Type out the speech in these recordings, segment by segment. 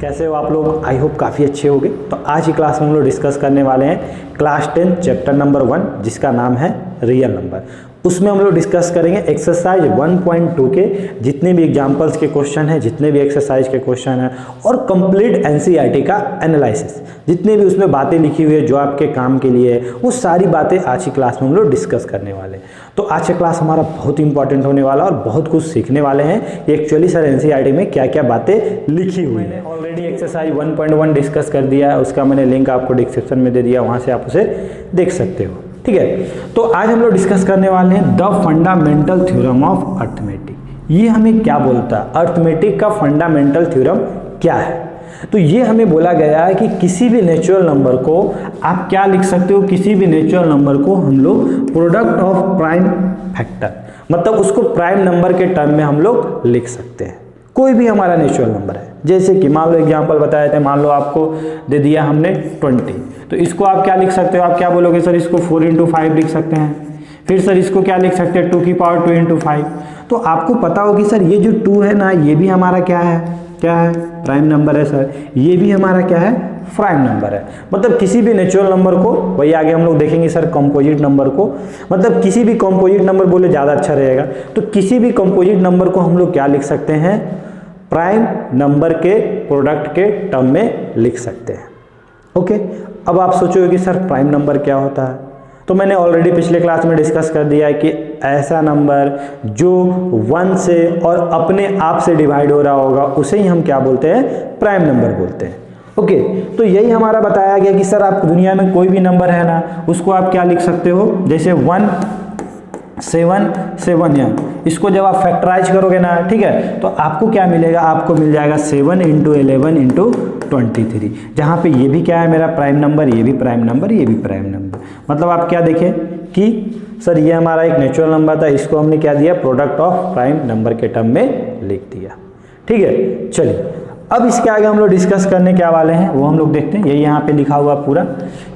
कैसे हो आप लोग? आई होप काफ़ी अच्छे होंगे। तो आज की क्लास में हम लोग डिस्कस करने वाले हैं क्लास 10 चैप्टर नंबर 1 जिसका नाम है रियल नंबर। उसमें हम लोग डिस्कस करेंगे एक्सरसाइज 1.2 के जितने भी एग्जाम्पल्स के क्वेश्चन हैं, जितने भी एक्सरसाइज के क्वेश्चन हैं और कंप्लीट एनसीईआरटी का एनालिसिस, जितने भी उसमें बातें लिखी हुई है जो आपके काम के लिए है, वो सारी बातें आज की क्लास में हम लोग डिस्कस करने वाले हैं। तो आज का क्लास हमारा बहुत इंपॉर्टेंट होने वाला और बहुत कुछ सीखने वाले हैं कि एक्चुअली सर एनसीईआरटी में क्या क्या बातें लिखी हुई है। ऑलरेडी एक्सरसाइज 1.1 डिस्कस कर दिया है, उसका मैंने लिंक आपको डिस्क्रिप्शन में दे दिया, वहाँ से आप उसे देख सकते हो। ठीक है, तो आज हम लोग डिस्कस करने वाले हैं the fundamental theorem of arithmetic. ये हमें क्या बोलता है? अर्थमेटिक का फंडामेंटल थ्योरम क्या है? तो ये हमें बोला गया है कि किसी भी नेचुरल नंबर को आप क्या लिख सकते हो, किसी भी नेचुरल नंबर को हम लोग प्रोडक्ट ऑफ प्राइम फैक्टर, मतलब उसको प्राइम नंबर के टर्म में हम लोग लिख सकते हैं। कोई भी हमारा नेचुरल नंबर है, जैसे कि मान लो एग्जांपल बताए थे, मान लो आपको दे दिया हमने 20, तो इसको आप क्या लिख सकते हो? आप क्या बोलोगे सर? इसको 4 × 5 लिख सकते हैं। फिर सर इसको क्या लिख सकते हैं? 2 की पावर 2 × 5। तो आपको पता होगी सर ये जो 2 है ना, ये भी हमारा क्या है? क्या है? प्राइम नंबर है सर। ये भी हमारा क्या है? प्राइम नंबर है। मतलब किसी भी नेचुरल नंबर को, वही आगे हम लोग देखेंगे सर कंपोजिट नंबर को, मतलब किसी भी कंपोजिट नंबर बोले ज़्यादा अच्छा रहेगा। तो किसी भी कंपोजिट नंबर को हम लोग क्या लिख सकते हैं? प्राइम नंबर के प्रोडक्ट के टर्म में लिख सकते हैं। ओके, अब आप सोचोगे कि सर प्राइम नंबर क्या होता है? तो मैंने ऑलरेडी पिछले क्लास में डिस्कस कर दिया है कि ऐसा नंबर जो 1 से और अपने आप से डिवाइड हो रहा होगा उसे ही हम क्या बोलते हैं? प्राइम नंबर बोलते हैं। ओके, तो यही हमारा बताया गया कि सर आप दुनिया में कोई भी नंबर है ना, उसको आप क्या लिख सकते हो? जैसे 1 7 7 या इसको जब आप फैक्टराइज करोगे ना, ठीक है, तो आपको क्या मिलेगा? आपको मिल जाएगा 7 × 11 × 23, जहाँ पे ये भी क्या है मेरा प्राइम नंबर, ये भी प्राइम नंबर, ये भी प्राइम नंबर। मतलब आप क्या देखें कि सर ये हमारा एक नेचुरल नंबर था, इसको हमने क्या दिया? प्रोडक्ट ऑफ प्राइम नंबर के टर्म में लिख दिया। ठीक है, चलिए अब इसके आगे हम लोग डिस्कस करने क्या वाले हैं वो हम लोग देखते हैं। यही यहाँ पे लिखा हुआ पूरा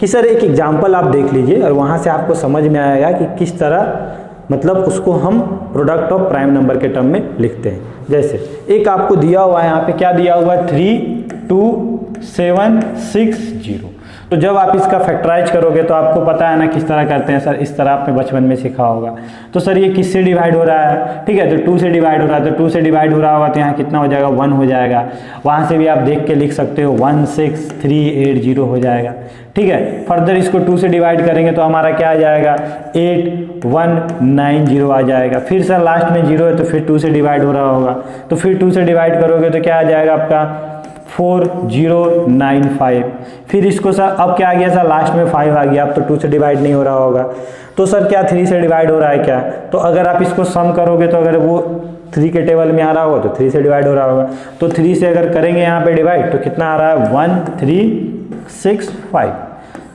कि सर एक एग्जाम्पल आप देख लीजिए और वहाँ से आपको समझ में आएगा कि किस तरह मतलब उसको हम प्रोडक्ट ऑफ प्राइम नंबर के टर्म में लिखते हैं। जैसे एक आपको दिया हुआ है, यहाँ पे क्या दिया हुआ है? 3 2 7 6 0। तो जब आप इसका फैक्टराइज करोगे तो आपको पता है ना किस तरह करते हैं सर, इस तरह आपने बचपन में सीखा होगा। तो सर ये किससे डिवाइड हो रहा है? ठीक है, तो 2 से डिवाइड हो रहा है, तो 2 से डिवाइड हो रहा होगा तो यहाँ कितना हो जाएगा? 1 हो जाएगा। वहाँ से भी आप देख के लिख सकते हो 1 6 3 8 0 हो जाएगा। ठीक है, फर्दर इसको 2 से डिवाइड करेंगे तो हमारा क्या आ जाएगा? 8 1 9 0 आ जाएगा। फिर सर लास्ट में 0 है तो फिर 2 से डिवाइड हो रहा होगा, तो फिर 2 से डिवाइड करोगे तो क्या आ जाएगा आपका? 4 0 9 5। फिर इसको सर अब क्या आ गया सर? लास्ट में 5 आ गया। अब तो 2 से डिवाइड नहीं हो रहा होगा, तो सर क्या 3 से डिवाइड हो रहा है क्या? तो अगर आप इसको सम करोगे तो अगर वो 3 के टेबल में आ रहा होगा तो 3 से डिवाइड हो रहा होगा। तो 3 से अगर करेंगे यहाँ पे डिवाइड तो कितना आ रहा है? 1 3 6 5।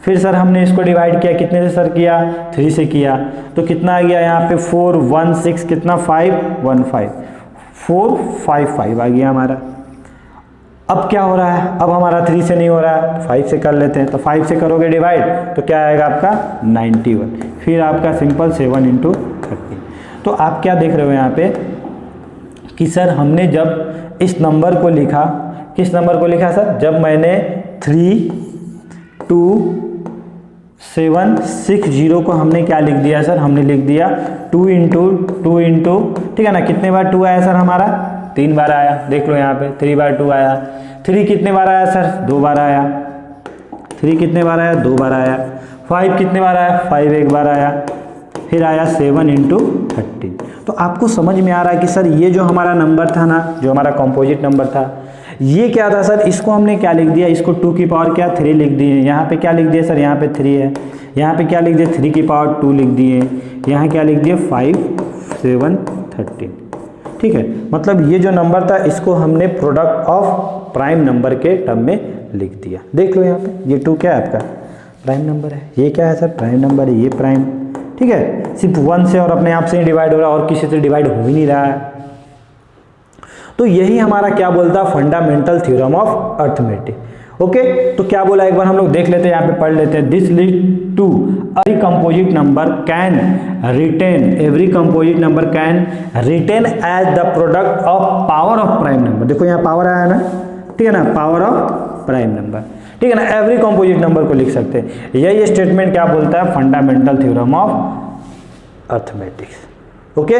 फिर सर हमने इसको डिवाइड किया, कितने से सर किया? 3 से किया, तो कितना आ गया यहाँ पे? 4 1 6 कितना? 5 1 5 4 5 5 आ गया हमारा। अब क्या हो रहा है? अब हमारा 3 से नहीं हो रहा है, 5 से कर लेते हैं। तो 5 से करोगे डिवाइड तो क्या आएगा आपका? 91। फिर आपका सिंपल 7 × 30। तो आप क्या देख रहे हो यहाँ पे कि सर हमने जब इस नंबर को लिखा, किस नंबर को लिखा सर? जब मैंने 3 2 7 6 0 को हमने क्या लिख दिया सर? हमने लिख दिया 2 × 2 ठीक है ना। कितने बार 2 आया सर हमारा? 3 बार आया। देख लो यहाँ पे 3 बार 2 आया। 3 कितने बार आया सर? 2 बार आया। 3 कितने बार आया? 2 बार आया। 5 कितने बार आया? 5 एक बार आया। फिर आया 7 × 30। तो आपको समझ में आ रहा है कि सर ये जो हमारा नंबर था ना, जो हमारा कंपोजिट नंबर था, ये क्या था सर? इसको हमने क्या लिख दिया? इसको 2 की पावर क्या? 3 लिख दिए। यहाँ पे क्या लिख दिया सर? यहाँ पे 3 है। यहाँ पे क्या लिख दिया? 3 की पावर 2 लिख दिए। यहाँ क्या लिख दिया? 5 7 13। ठीक है, मतलब ये जो नंबर था इसको हमने प्रोडक्ट ऑफ प्राइम नंबर के टर्म में लिख दिया। देख लो यहाँ पे ये 2 क्या है? आपका प्राइम नंबर है। ये क्या है सर? प्राइम नंबर है, ये प्राइम। ठीक है, सिर्फ 1 से और अपने आप से ही डिवाइड हो रहा है और किसी से डिवाइड हो ही नहीं रहा है। तो यही हमारा क्या बोलता है? Fundamental theorem of arithmetic. Okay, तो क्या बोला एक बार हम लोग देख लेते हैं, यहाँ पे पढ़ लेते हैं। This lead to every composite number can written, every composite number can written as the product of power of prime number. देखो यहाँ पावर आया ना, ठीक है ना, पावर ऑफ प्राइम नंबर, ठीक है ना, एवरी कॉम्पोजिट नंबर को लिख सकते हैं। यही स्टेटमेंट क्या बोलता है, fundamental theorem of arithmetics. Okay,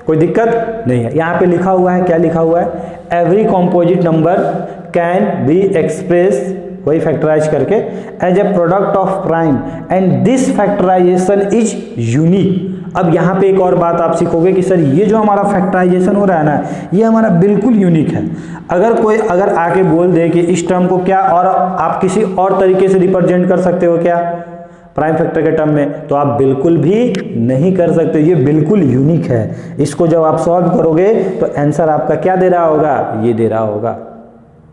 कोई दिक्कत नहीं है। यहाँ पे लिखा हुआ है, क्या लिखा हुआ है, every composite number can be express, वही फैक्टराइज करके, as a product of prime and this factorisation is unique. अब यहाँ पे एक और बात आप सीखोगे कि सर ये जो हमारा फैक्टराइजेशन हो रहा है ना, ये हमारा बिल्कुल यूनिक है। अगर आके बोल दे कि इस टर्म को क्या और आप किसी और तरीके से रिप्रेजेंट कर सकते हो क्या प्राइम फैक्टर के टर्म में, तो आप बिल्कुल भी नहीं कर सकते। ये बिल्कुल यूनिक है। इसको जब आप सॉल्व करोगे तो आंसर आपका क्या दे रहा होगा, ये दे रहा होगा।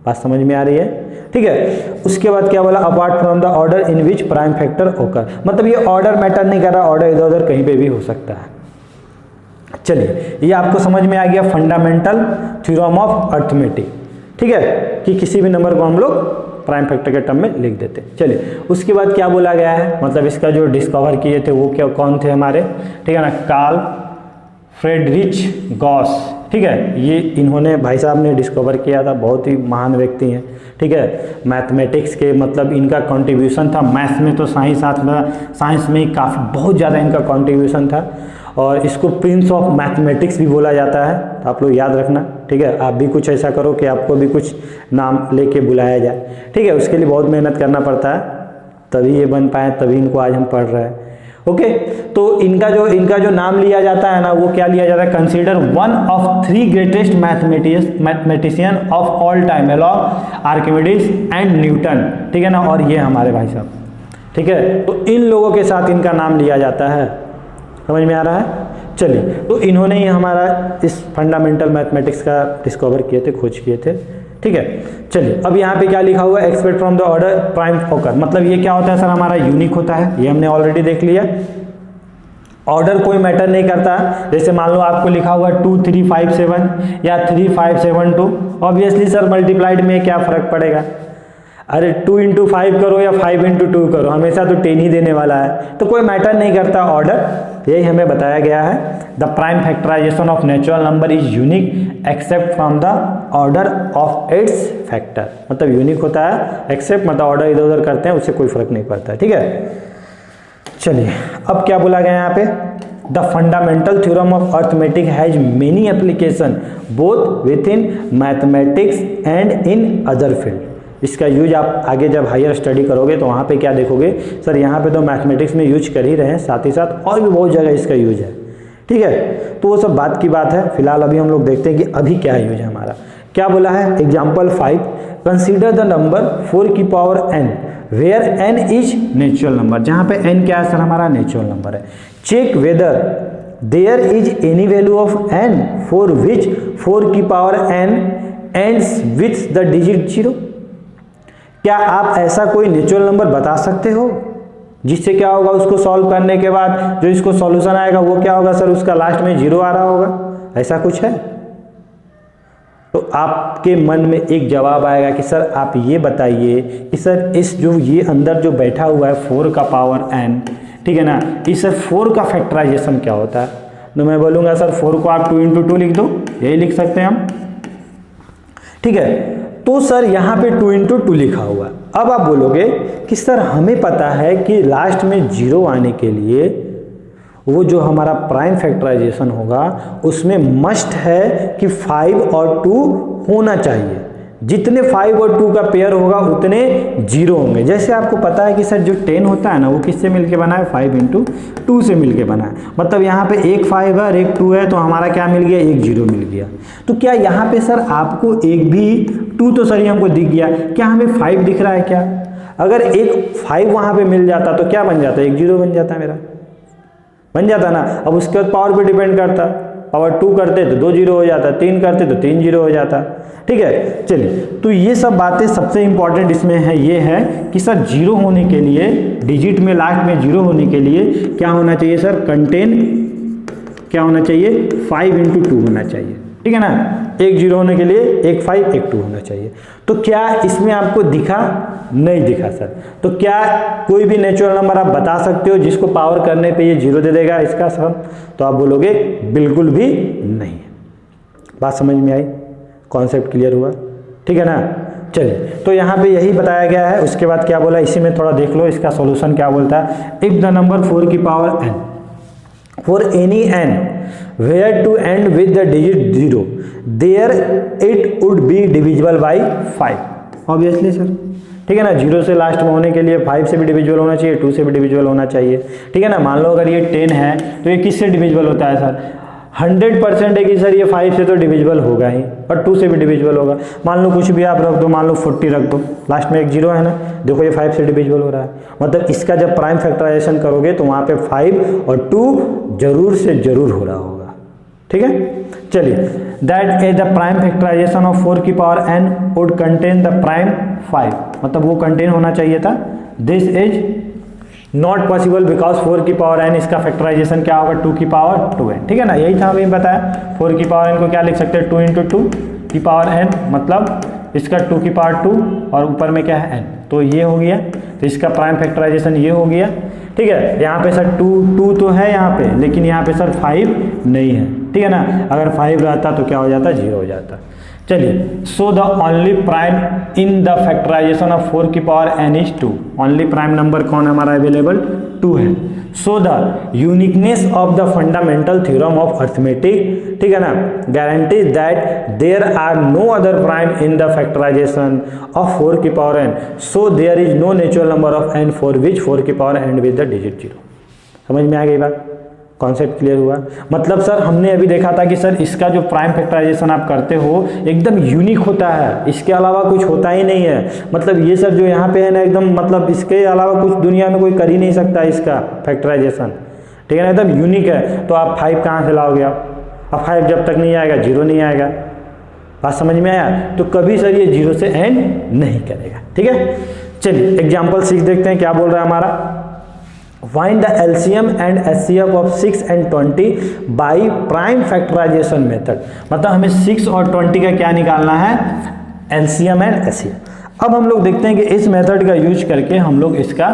बात समझ में आ रही है, ठीक है। उसके बाद क्या बोला, apart from the order in which prime factor ओकर, मतलब ये ऑर्डर मैटर नहीं कर रहा, ऑर्डर इधर उधर कहीं पे भी हो सकता है। चलिए, ये आपको समझ में आ गया फंडामेंटल थ्योरम ऑफ अर्थमेटिक, ठीक है, कि किसी भी नंबर को हम लोग प्राइम फैक्टर के टर्म में लिख देते। चलिए, उसके बाद क्या बोला गया है, मतलब इसका जो डिस्कवर किए थे वो क्या, कौन थे हमारे, ठीक है ना, कार्ल फ्रेडरिच गॉस, ठीक है। ये इन्होंने, भाई साहब ने डिस्कवर किया था, बहुत ही महान व्यक्ति हैं, ठीक है। मैथमेटिक्स के मतलब इनका कंट्रीब्यूशन था, मैथ्स में तो साइंस में काफ़ी बहुत ज़्यादा इनका कंट्रीब्यूशन था, और इसको प्रिंस ऑफ मैथमेटिक्स भी बोला जाता है। तो आप लोग याद रखना, ठीक है। आप भी कुछ ऐसा करो कि आपको भी कुछ नाम लेके बुलाया जाए, ठीक है। उसके लिए बहुत मेहनत करना पड़ता है, तभी ये बन पाए, तभी इनको आज हम पढ़ रहे हैं। ओके, तो इनका जो नाम लिया जाता है ना, वो क्या लिया जाता है, consider one of 3 greatest mathematician of all time along Archimedes and Newton, ठीक है ना, और ये हमारे भाई साहब, ठीक है। तो इन लोगों के साथ इनका नाम लिया जाता है, समझ में आ रहा है। चलिए, तो इन्होंने ही हमारा इस फंडामेंटल मैथमेटिक्स का डिस्कवर किए थे, खोज किए थे, ठीक है। चलिए, अब यहाँ पे क्या लिखा हुआ है, expect from the order prime ओकर, मतलब ये क्या होता है सर, हमारा यूनिक होता है, ये हमने ऑलरेडी देख लिया। ऑर्डर कोई मैटर नहीं करता, जैसे मान लो आपको लिखा हुआ 2357 या 3572, ऑब्वियसली सर मल्टीप्लाइड में क्या फर्क पड़ेगा, अरे 2 into 5 करो या 5 into 2 करो, हमेशा तो 10 ही देने वाला है, तो कोई मैटर नहीं करता ऑर्डर। यही हमें बताया गया है, the prime factorisation of natural number is unique except from the order of its factor, मतलब यूनिक होता है, एक्सेप्ट मतलब ऑर्डर इधर उधर करते हैं उससे कोई फर्क नहीं पड़ता है, ठीक है। चलिए, अब क्या बोला गया यहाँ पे, the fundamental theorem of arithmetic has many application both with in mathematics and in other field. इसका यूज आप आगे जब हायर स्टडी करोगे तो वहाँ पे क्या देखोगे, सर यहाँ पे तो मैथमेटिक्स में यूज कर ही रहे हैं, साथ ही साथ और भी बहुत जगह इसका यूज है, ठीक है। तो वो सब बात की बात है, फिलहाल अभी हम लोग देखते हैं कि अभी क्या यूज है हमारा। क्या बोला है, एग्जाम्पल 5, कंसिडर द नंबर 4 की power n where n is natural number, जहाँ पे n क्या है सर, हमारा नेचुरल नंबर है। Check whether there is any value of n for which 4 की power n ends with the digit 0। क्या आप ऐसा कोई नेचुरल नंबर बता सकते हो जिससे क्या होगा, उसको सॉल्व करने के बाद जो इसको सॉल्यूशन आएगा वो क्या होगा सर, उसका लास्ट में 0 आ रहा होगा, ऐसा कुछ है? तो आपके मन में एक जवाब आएगा कि सर आप ये बताइए कि सर इस जो ये अंदर जो बैठा हुआ है 4 का पावर n, ठीक है ना, इस 4 का फैक्टराइजेशन क्या होता है। तो मैं बोलूँगा सर 4 को आप 2 into 2 लिख दो, यही लिख सकते हैं हम, ठीक है। तो सर यहाँ पे 2 into 2 लिखा हुआ है। अब आप बोलोगे कि सर हमें पता है कि लास्ट में 0 आने के लिए वो जो हमारा प्राइम फैक्टराइजेशन होगा उसमें मस्ट है कि 5 और 2 होना चाहिए, जितने 5 और 2 का पेयर होगा उतने 0 होंगे। जैसे आपको पता है कि सर जो 10 होता है ना वो किससे मिलके बना है, 5 into 2 से मिलके बना है, मतलब यहाँ पे एक 5 है और एक 2 है, तो हमारा क्या मिल गया, एक 0 मिल गया। तो क्या यहाँ पे सर आपको एक भी 2 तो सर ये हमको दिख गया, क्या हमें 5 दिख रहा है क्या? अगर एक 5 वहाँ पे मिल जाता तो क्या बन जाता, एक 0 बन जाता, मेरा बन जाता ना। अब उसके बाद पावर पे डिपेंड करता, पावर 2 करते तो 2 0 हो जाता, 3 करते तो 3 0 हो जाता, ठीक है। चलिए, तो ये सब बातें सबसे इंपॉर्टेंट इसमें है, ये है कि सर 0 होने के लिए, डिजिट में लास्ट में 0 होने के लिए क्या होना चाहिए सर, कंटेन क्या होना चाहिए, 5 into 2 होना चाहिए, ठीक है ना। एक 0 होने के लिए एक 5 एक 2 होना चाहिए। तो क्या इसमें आपको दिखा, नहीं दिखा सर। तो क्या कोई भी नेचुरल नंबर आप बता सकते हो जिसको पावर करने पे ये 0 दे देगा इसका सम? तो आप बोलोगे बिल्कुल भी नहीं। बात समझ में आई, कॉन्सेप्ट क्लियर हुआ, ठीक है ना। चलिए, तो यहाँ पे यही बताया गया है। उसके बाद क्या बोला, इसी में थोड़ा देख लो इसका सॉल्यूशन क्या बोलता है। इफ द नंबर 4 की power n for any n where to end with the digit 0 there it would be divisible by 5 obviously sir, ठीक है ना। 0 से लास्ट में होने के लिए 5 से भी डिविजिबल होना चाहिए, 2 से भी डिविजिबल होना चाहिए, ठीक है ना। मान लो अगर ये 10 है तो ये किससे डिविजिबल होता है सर, 100% है कि सर ये 5 से तो डिविजिबल होगा ही, और 2 से भी डिविजिबल होगा। मान लो कुछ भी आप रख दो, मान लो 40 रख दो, लास्ट में एक 0 है ना, देखो ये 5 से डिविजिबल हो रहा है। मतलब इसका जब प्राइम फैक्टराइजेशन करोगे तो वहाँ पे 5 और 2 जरूर से जरूर हो रहा होगा, ठीक है। चलिए, that is the prime factorisation of 4 की power n would contain the prime 5, मतलब वो कंटेन होना चाहिए था। This is not possible because 4 की पावर n इसका फैक्टराइजेशन क्या होगा, 2 की पावर 2n, ठीक है ना। यही था अभी बताया। 4 की पावर n को क्या लिख सकते हैं, 2 × 2 की पावर n, मतलब इसका 2 की पावर 2 और ऊपर में क्या है n, तो ये हो गया। तो इसका प्राइम फैक्टराइजेशन ये हो गया, ठीक है। यहाँ पे सर 2 तो है यहाँ पे, लेकिन यहाँ पे सर 5 नहीं है, ठीक है ना। अगर 5 रहता तो क्या हो जाता, 0 हो जाता। चलिए, so the only prime in the factorisation of 4 की power n is 2। Only prime number कौन हमारा अवेलेबल, 2 है। So the uniqueness of the fundamental theorem of arithmetic, ठीक है ना, guarantees that there are no other prime in the factorisation of 4 की power n, so there is no natural number of n for which 4 की power end with the digit 0। समझ में आ गई बात, concept clear हुआ। मतलब सर हमने अभी देखा था कि सर इसका जो प्राइम फैक्टराइजेशन आप करते हो एकदम यूनिक होता है, इसके अलावा कुछ होता ही नहीं है। मतलब ये सर जो यहाँ पे है ना, एकदम मतलब इसके अलावा कुछ दुनिया में कोई कर ही नहीं सकता इसका फैक्टराइजेशन, ठीक है ना, एकदम यूनिक है। तो आप 5 कहाँ से लाओगे आप, अब 5 जब तक नहीं आएगा 0 नहीं आएगा। बात समझ में आया, तो कभी सर ये 0 से एंड नहीं करेगा, ठीक है। चलिए एग्जाम्पल 6 देखते हैं क्या बोल रहा है हमारा। Find the LCM and HCF of 6 and 20 by prime factorization method। मतलब हमें 6 और 20 का क्या निकालना है, LCM and HCF। अब हम लोग देखते हैं कि इस मेथड का यूज करके हम लोग इसका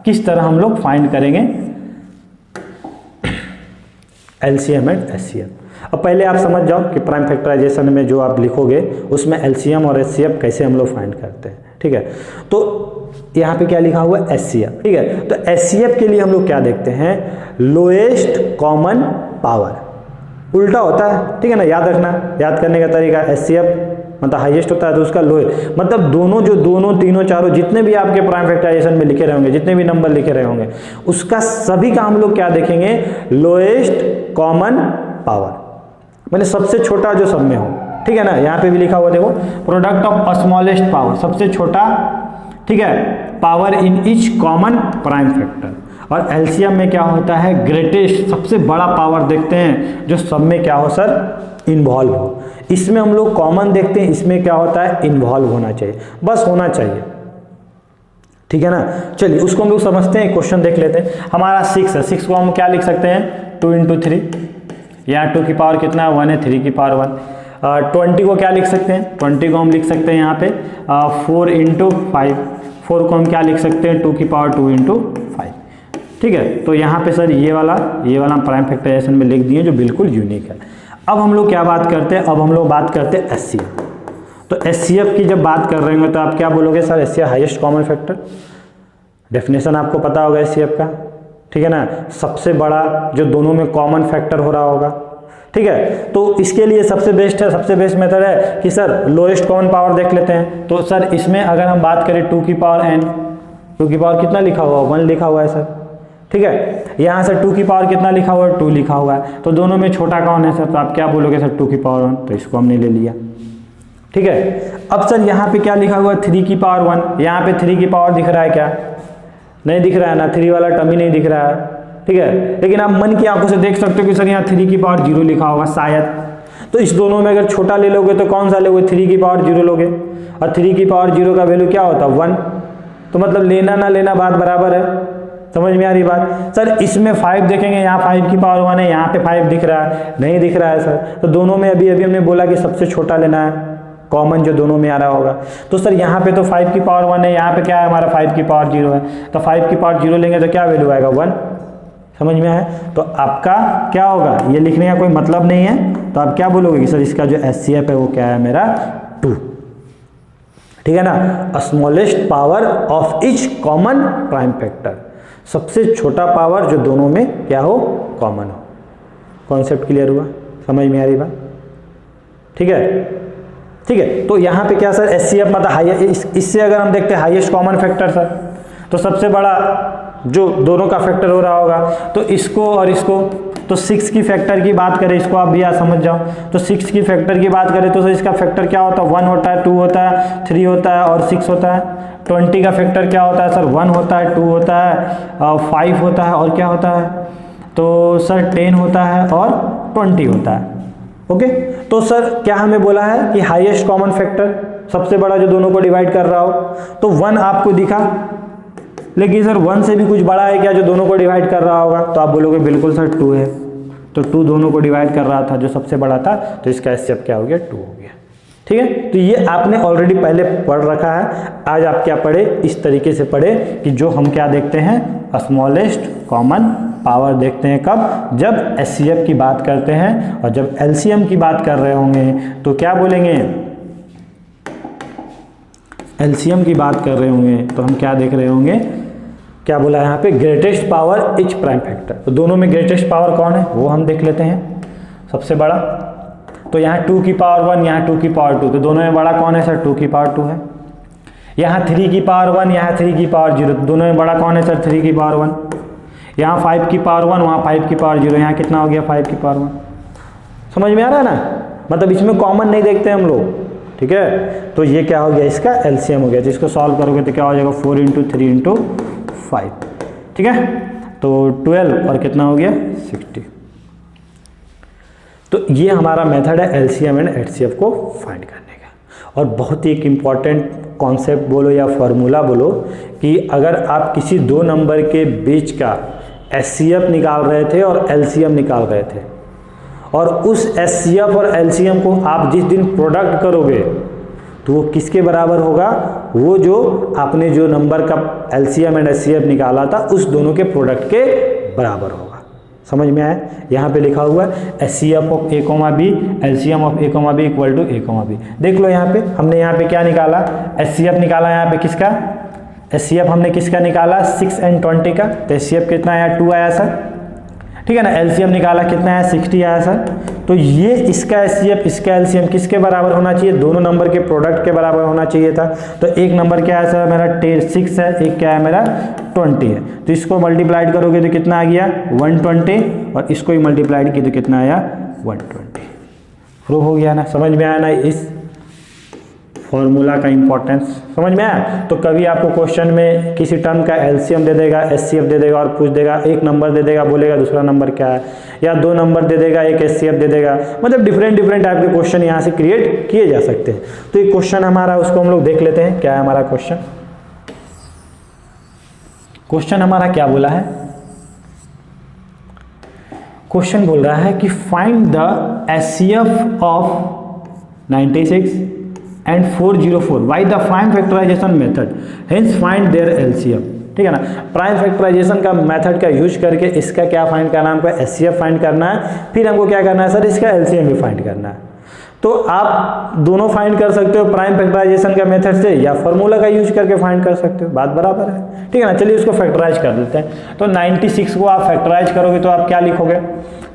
किस तरह हम लोग फाइंड करेंगे LCM and HCF। अब पहले आप समझ जाओ कि प्राइम फैक्टराइजेशन में जो आप लिखोगे उसमें LCM और HCF कैसे हम लोग फाइंड करते हैं, ठीक है। तो यहाँ पे क्या लिखा हुआ है, HCF, ठीक है। तो HCF के लिए हम लोग क्या देखते हैं, लोएस्ट कॉमन पावर। उल्टा होता है, ठीक है ना, याद रखना, याद करने का तरीका। HCF मतलब हाईएस्ट होता है तो उसका लोएस्ट, मतलब दोनों तीनों चारों जितने भी आपके प्राइम फैक्टराइजेशन में लिखे रहे होंगे, जितने भी नंबर लिखे रहे होंगे, उसका सभी का हम लोग क्या देखेंगे, लोएस्ट कॉमन पावर, मतलब सबसे छोटा जो सब में हो, ठीक है ना। यहाँ पे भी लिखा हुआ देखो, प्रोडक्ट ऑफ स्मॉलेस्ट पावर, सबसे छोटा, ठीक है, power in each common prime factor. और एलसीएम में क्या होता है, ग्रेटेस्ट, सबसे बड़ा पावर देखते हैं जो सब में क्या हो सर, इन्वॉल्व हो। इसमें हम लोग कॉमन देखते हैं, इसमें क्या होता है, इन्वॉल्व होना चाहिए, बस होना चाहिए, ठीक है ना। चलिए उसको हम लोग समझते हैं, क्वेश्चन देख लेते हैं। हमारा 6 है, 6 को हम क्या लिख सकते हैं, 2 × 3, यहाँ 2 की पावर कितना है, 1 है, 3 की पावर 1। 20 को क्या लिख सकते हैं, 20 को हम लिख सकते हैं यहाँ पे 4 × 5, 4 को हम क्या लिख सकते हैं, 2 की पावर 2 × 5, ठीक है। तो यहाँ पे सर ये वाला प्राइम फैक्टराइजेशन में लिख दिए जो बिल्कुल यूनिक है। अब हम लोग क्या बात करते हैं, अब हम लोग बात करते हैं HCF। तो HCF की जब बात कर रहे होंगे तो आप क्या बोलोगे sir, HCF highest common factor. Definition आपको पता होगा HCF का, ठीक है ना, सबसे बड़ा जो दोनों में कॉमन फैक्टर हो रहा होगा, ठीक है। तो इसके लिए सबसे बेस्ट मेथड है कि सर लोएस्ट कॉमन पावर देख लेते हैं। तो सर इसमें अगर हम बात करें 2 की पावर n, 2 की पावर कितना लिखा हुआ है, 1 लिखा हुआ है सर, ठीक है। यहाँ सर 2 की पावर कितना लिखा हुआ है, 2 लिखा हुआ है। तो दोनों में छोटा कौन है सर, तो आप क्या बोलोगे सर 2 की पावर 1, तो इसको हमने ले लिया, ठीक है। अब सर यहाँ पे क्या लिखा हुआ है, 3 की पावर 1, यहाँ पे 3 की पावर दिख रहा है क्या, नहीं दिख रहा है ना, 3 वाला टर्म ही नहीं दिख रहा है, ठीक है। लेकिन आप मन की आंखों से देख सकते हो कि सर यहाँ 3 की पावर 0 लिखा होगा शायद। तो इस दोनों में अगर छोटा ले लोगे तो कौन सा लोगे, 3 की पावर 0 लोगे, और 3 की पावर 0 का वैल्यू क्या होता है, 1। तो मतलब लेना ना लेना बात बराबर है, समझ में आ रही बात। सर इसमें 5 देखेंगे, यहाँ 5 की पावर 1 है, यहाँ पे 5 दिख रहा है, नहीं दिख रहा है सर। तो दोनों में अभी हमने बोला कि सबसे छोटा लेना है, कॉमन जो दोनों में आ रहा होगा। तो सर यहाँ पे तो 5 की पावर 1 है, यहाँ पे क्या है हमारा 5 की पावर 0 है। तो 5 की पावर 0 लेंगे तो क्या वैल्यू आएगा, 1। समझ में आया। तो आपका क्या होगा, ये लिखने का कोई मतलब नहीं है, तो आप क्या बोलोगे कि सर इसका जो HCF है वो क्या है मेरा, 2, ठीक है ना। Smallest power of each common prime factor, सबसे छोटा पावर जो दोनों में क्या हो, कॉमन हो। कॉन्सेप्ट क्लियर हुआ, समझ में आ रही बात? ठीक है, ठीक है। तो यहाँ पे क्या सर, HCF मतलब इससे अगर हम देखते हैं हाईएस्ट कॉमन फैक्टर सर, तो सबसे बड़ा जो दोनों का फैक्टर हो रहा होगा, तो इसको और इसको, तो 6 की फैक्टर की बात करें, इसको आप भी याद समझ जाओ, तो 6 की फैक्टर की बात करें तो सर इसका फैक्टर क्या होता है, 1 होता है, 2 होता है, 3 होता है और 6 होता है। 20 का फैक्टर क्या होता है सर, 1 होता है, 2 होता है, 5 होता है और क्या होता है, तो सर 10 होता है और 20 होता है। ओके, तो सर क्या हमें बोला है कि हाईएस्ट कॉमन फैक्टर सबसे बड़ा जो दोनों को डिवाइड कर रहा हो, तो 1 आपको दिखा, लेकिन सर 1 से भी कुछ बड़ा है क्या जो दोनों को डिवाइड कर रहा होगा, तो आप बोलोगे बिल्कुल सर 2 है, तो 2 दोनों को डिवाइड कर रहा था जो सबसे बड़ा था, तो इसका HCF क्या हो गया, 2 हो गया। ठीक है, तो ये आपने ऑलरेडी पहले पढ़ रखा है। आज आप क्या पढ़े, इस तरीके से पढ़े कि जो हम क्या देखते हैं, स्मॉलेस्ट कॉमन पावर देखते हैं कब, जब HCF की बात करते हैं, और जब LCM की बात कर रहे होंगे तो क्या बोलेंगे, LCM की बात कर रहे होंगे तो हम क्या देख रहे होंगे, क्या बोला यहाँ पे, greatest power etch prime factor. तो दोनों में ग्रेटेस्ट पावर कौन है वो हम देख लेते हैं, सबसे बड़ा। तो यहाँ 2 की पावर 1, यहाँ 2 की पावर 2, तो दोनों में बड़ा कौन है सर, 2 की पावर 2 है। यहाँ 3 की पावर 1, यहाँ 3 की पावर 0, तो दोनों में बड़ा कौन है सर, 3 की पावर 1। यहाँ 5 की पावर 1, वहाँ 5 की पावर 0, यहाँ कितना हो गया, 5 की पावर 1। समझ में आ रहा है ना, मतलब इसमें कॉमन नहीं देखते हम लोग। ठीक है, तो ये क्या हो गया, इसका LCM हो गया। तो इसको सॉल्व करोगे तो क्या हो जाएगा, 4 × 3 × 5। ठीक है, तो 12 और कितना हो गया, 60। तो ये हमारा मेथड है LCM एंड HCF को फाइंड करने का। और बहुत ही एक इम्पॉर्टेंट कॉन्सेप्ट बोलो या फॉर्मूला बोलो कि अगर आप किसी दो नंबर के बीच का HCF निकाल रहे थे और LCM निकाल रहे थे, और उस HCF और LCM को आप जिस दिन प्रोडक्ट करोगे तो वो किसके बराबर होगा, वो जो आपने जो नंबर का LCM एंड HCF निकाला था उस दोनों के प्रोडक्ट के बराबर होगा। समझ में आया, यहाँ पे लिखा हुआ है HCF of A, B, LCM of A, B equal to A, B। देख लो यहाँ पे हमने यहाँ पे क्या निकाला, HCF निकाला यहाँ पे किसका, HCF हमने किसका निकाला, 6 and 20 का। तो HCF कितना आया, 2 आया सर। ठीक है ना, LCM निकाला कितना है, 60 आया सर। तो ये इसका HCF इसका LCM किसके बराबर होना चाहिए, दोनों नंबर के प्रोडक्ट के बराबर होना चाहिए था। तो एक नंबर क्या है सर मेरा 6 है, एक क्या है मेरा 20 है। तो इसको मल्टीप्लाइड करोगे तो कितना आ गया 120, और इसको ही मल्टीप्लाइड की तो कितना आया 120। प्रूव हो गया ना, समझ में आया ना इस फॉर्मूला का इंपॉर्टेंस, समझ में आया। तो कभी आपको क्वेश्चन में किसी टर्म का LCM दे देगा, HCF दे देगा और पूछ देगा, एक नंबर दे देगा बोलेगा दूसरा नंबर क्या है, या 2 नंबर दे देगा एक HCF दे देगा, मतलब डिफरेंट टाइप के क्वेश्चन यहाँ से क्रिएट किए जा सकते हैं। तो ये क्वेश्चन हमारा, उसको हम लोग देख लेते हैं क्या है हमारा क्वेश्चन। क्वेश्चन हमारा क्या बोला है, क्वेश्चन बोल रहा है कि find the HCF of 96 and 404 by the prime factorization method, hence find their LCM। ठीक है ना, प्राइम फैक्टराइजेशन का मेथड का यूज करके इसका क्या फाइंड करना है, हमको HCF फाइंड करना है, फिर हमको क्या करना है सर, इसका LCM भी फाइंड करना है। तो आप दोनों फाइंड कर सकते हो प्राइम फैक्टराइजेशन का मेथड से, या फॉर्मूला का यूज करके फाइंड कर सकते हो, बात बराबर है। ठीक है ना, चलिए इसको फैक्टराइज कर देते हैं। तो 96 को आप फैक्टराइज करोगे तो आप क्या लिखोगे,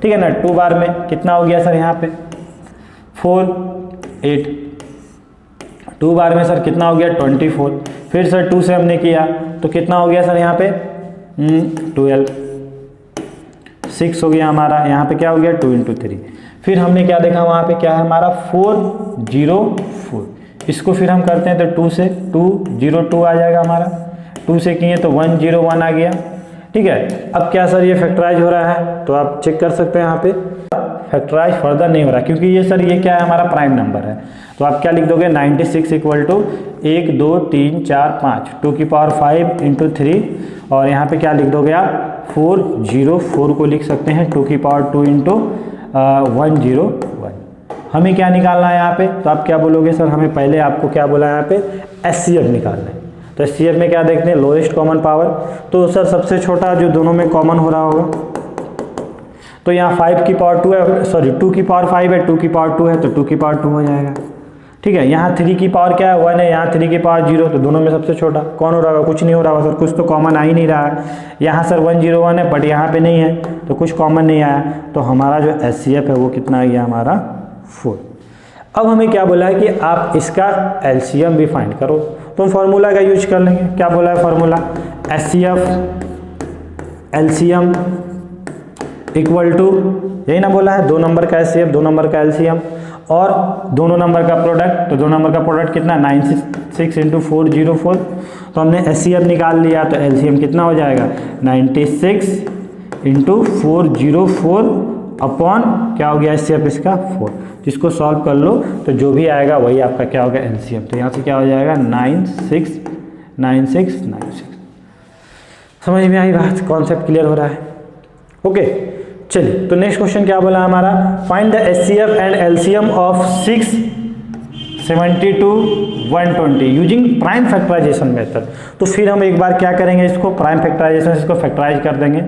ठीक है ना, 2 बार में कितना हो गया सर, यहाँ पे 4 8, 2 बार में सर कितना हो गया 24, फिर सर 2 से हमने किया तो कितना हो गया सर यहाँ पे 12, 6 हो गया हमारा, यहाँ पे क्या हो गया 2 × 3। फिर हमने क्या देखा वहाँ पे, क्या है हमारा 404। इसको फिर हम करते हैं तो 2 से 202 आ जाएगा हमारा, 2 से किए तो 101 आ गया। ठीक है, अब क्या सर ये फैक्टराइज हो रहा है, तो आप चेक कर सकते हैं यहाँ पे फैक्टराइज फर्दर नहीं हो रहा, क्योंकि ये सर ये क्या है हमारा प्राइम नंबर है। तो आप क्या लिख दोगे 96 इक्वल टू 1 2 3 4 5 2 की पावर 5 × 3, और यहाँ पे क्या लिख दोगे आप 404 को लिख सकते हैं 2 की पावर 2 × 101। हमें क्या निकालना है यहाँ पे, तो आप क्या बोलोगे सर, हमें पहले आपको क्या बोला है यहाँ पे HCF निकालना है। तो HCF में क्या देखते हैं, लोएस्ट कॉमन पावर। तो सर सबसे छोटा जो दोनों में कॉमन हो रहा होगा, तो यहाँ 5 की पावर 2 है, सॉरी 2 की पावर 5 है, 2 की पावर 2 है, तो 2 की पावर 2 हो जाएगा। ठीक है। यहाँ 3 की पावर क्या है 1 है, यहाँ 3 की पावर 0, तो दोनों में सबसे छोटा कौन हो रहा होगा, कुछ नहीं हो रहा होगा सर, कुछ तो कॉमन आ ही नहीं रहा है। यहाँ सर 1 0 1 है बट यहाँ पे नहीं है तो कुछ कॉमन नहीं आया, तो हमारा जो HCF है वो कितना आ गया हमारा 4। अब हमें क्या बोला है कि आप इसका LCM भी फाइंड करो, तो फॉर्मूला का यूज कर लेंगे। क्या बोला है formula, HCF LCM equal to, यही ना बोला है, 2 नंबर का HCF 2 नंबर का LCM और दोनों नंबर का प्रोडक्ट, तो 2 नंबर का प्रोडक्ट कितना 96 इंटू 404, तो हमने HCF निकाल लिया तो LCM कितना हो जाएगा 96 इंटू 404 अपॉन क्या हो गया HCF इसका 4, जिसको सॉल्व कर लो तो जो भी आएगा वही आपका क्या होगा LCM, तो यहाँ से क्या हो जाएगा 969696। समझ में आई बात, कॉन्सेप्ट क्लियर हो रहा है। ओके चलिए, तो नेक्स्ट क्वेश्चन क्या बोला हमारा, find the HCF and LCM of 672 120 using prime factorisation method. तो फिर हम एक बार क्या करेंगे, इसको प्राइम फैक्टराइजेशन, इसको फैक्टराइज कर देंगे।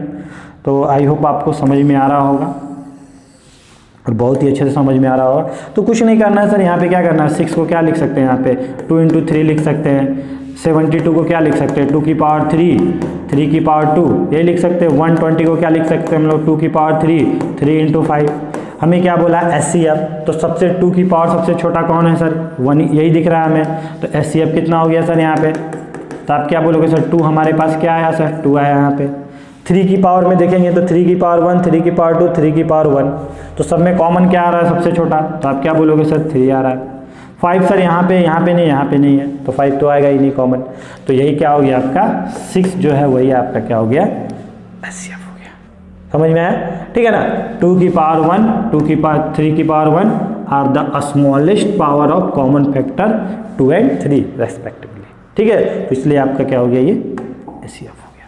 तो आई होप आपको समझ में आ रहा होगा और बहुत ही अच्छे से समझ में आ रहा होगा। तो कुछ नहीं करना है सर, यहाँ पे क्या करना है, 6 को क्या लिख सकते हैं यहाँ पे 2 इंटू 3 लिख सकते हैं, 72 को क्या लिख सकते हैं 2 की पावर 3, 3 की पावर 2 ये लिख सकते हैं, 120 को क्या लिख सकते हैं हम लोग 2 की पावर 3, 3 इंटू 5। हमें क्या बोला HCF, तो सबसे 2 की पावर सबसे छोटा कौन है सर 1, यही दिख रहा है हमें, तो HCF कितना हो गया सर यहाँ पे, तो आप क्या बोलोगे सर 2 हमारे पास क्या आया सर 2 आया यहाँ पे। 3 की पावर में देखेंगे तो 3 की पावर 1, 3 की पावर 2, 3 की पावर 1, तो सब में कॉमन क्या आ रहा है सबसे छोटा, तो आप क्या बोलोगे सर 3 आ रहा है। 5 सर यहाँ पे नहीं, यहाँ पे नहीं है, तो 5 तो आएगा ही नहीं कॉमन, तो यही क्या हो गया आपका 6 जो है वही आपका क्या हो गया HCF हो गया। समझ में आया, ठीक है ना। 2 की पावर 1, 2 की पावर 3 की power 1 are the smallest power of common factor 2 and 3 respectively, ठीक है। तो इसलिए आपका क्या हो गया ये HCF हो गया।